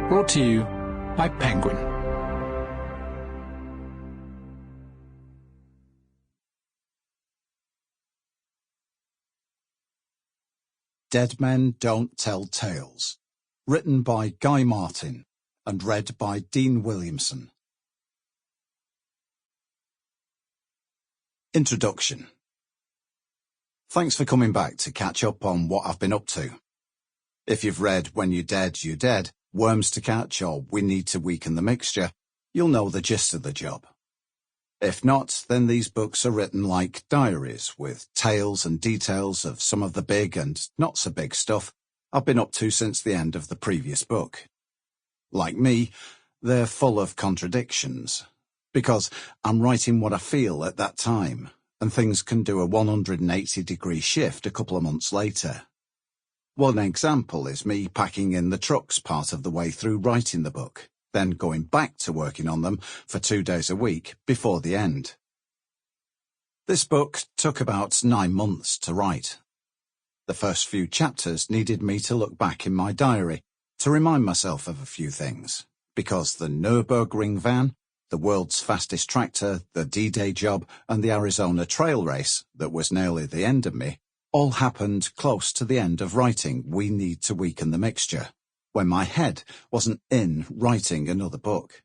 Brought to you by Penguin. Dead Men Don't Tell Tales, written by Guy Martin and read by Dean Williamson. Introduction. Thanks for coming back to catch up on what I've been up to. If you've read When You're Dead, You're Dead, Worms to Catch, or We Need to Weaken the Mixture, you'll know the gist of the job. If not, then these books are written like diaries, with tales and details of some of the big and not so big stuff I've been up to since the end of the previous book. Like me, they're full of contradictions, because I'm writing what I feel at that time, and things can do a 180-degree shift a couple of months later. One example is me packing in the trucks part of the way through writing the book, then going back to working on them for 2 days a week before the end. This book took about 9 months to write. The first few chapters needed me to look back in my diary to remind myself of a few things, because the Nürburgring van, the world's fastest tractor, the D-Day job, and the Arizona trail race that was nearly the end of me all happened close to the end of writing We Need to Weaken the Mixture, when my head wasn't in writing another book.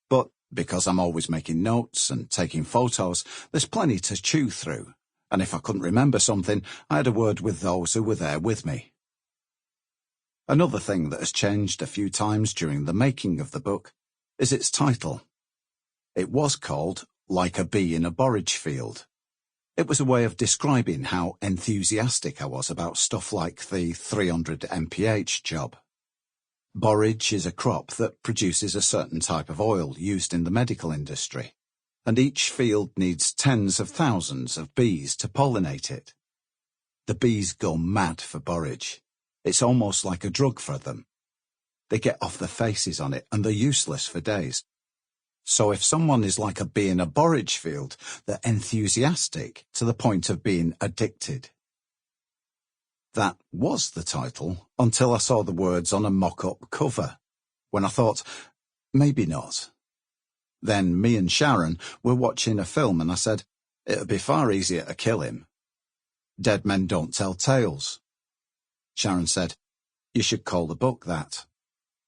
But because I'm always making notes and taking photos, there's plenty to chew through, and if I couldn't remember something, I had a word with those who were there with me. Another thing that has changed a few times during the making of the book is its title. It was called Like a Bee in a Borage Field. It was a way of describing how enthusiastic I was about stuff like the 300 mph job. Borage is a crop that produces a certain type of oil used in the medical industry, and each field needs tens of thousands of bees to pollinate it. The bees go mad for borage. It's almost like a drug for them. They get off their faces on it, and they're useless for days. So if someone is like a bee in a borage field, they're enthusiastic to the point of being addicted. That was the title until I saw the words on a mock-up cover, when I thought, maybe not. Then me and Sharon were watching a film and I said, it'd be far easier to kill him. Dead Men Don't Tell Tales. Sharon said, you should call the book that.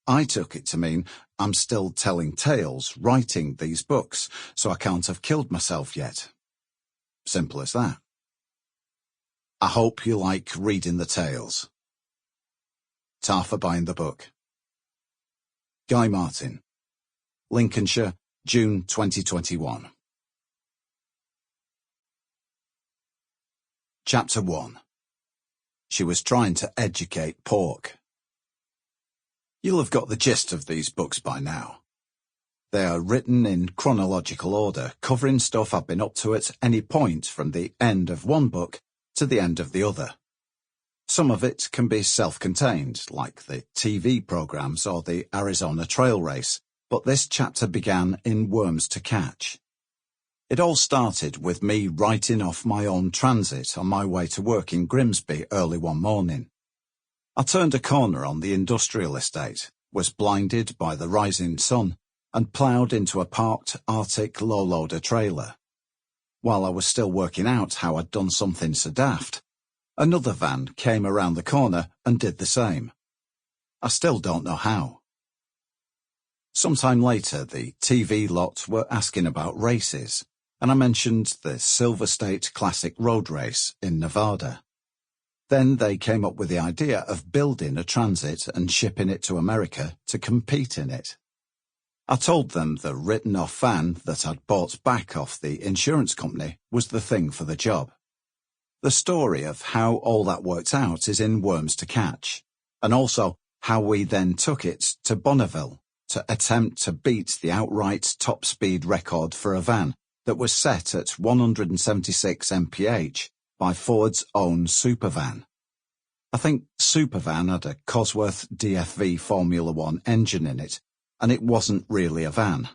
I took it to mean I'm still telling tales, writing these books, so I can't have killed myself yet. Simple as that. I hope you like reading the tales. Ta for buying the book. Guy Martin, Lincolnshire, June 2021. Chapter 1. She was trying to educate pork. You'll have got the gist of these books by now. They are written in chronological order, covering stuff I've been up to at any point from the end of one book to the end of the other. Some of it can be self-contained, like the TV programs or the Arizona trail race, but this chapter began in Worms to Catch. It all started with me writing off my own transit on my way to work in Grimsby early one morning. I turned a corner on the industrial estate, was blinded by the rising sun, and ploughed into a parked Arctic low-loader trailer. While I was still working out how I'd done something so daft, another van came around the corner and did the same. I still don't know how. Sometime later, the TV lot were asking about races, and I mentioned the Silver State Classic Road Race in Nevada. Then they came up with the idea of building a transit and shipping it to America to compete in it. I told them the written-off van that I'd bought back off the insurance company was the thing for the job. The story of how all that worked out is in Worms to Catch, and also how we then took it to Bonneville to attempt to beat the outright top-speed record for a van that was set at 176 mph. By Ford's own Supervan. I think Supervan had a Cosworth DFV Formula One engine in it, and it wasn't really a van.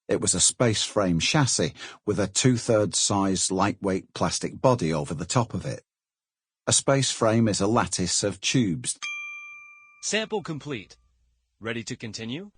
It was a space frame chassis with a 2/3 size lightweight plastic body over the top of it. A space frame is a lattice of tubes. Sample complete. Ready to continue?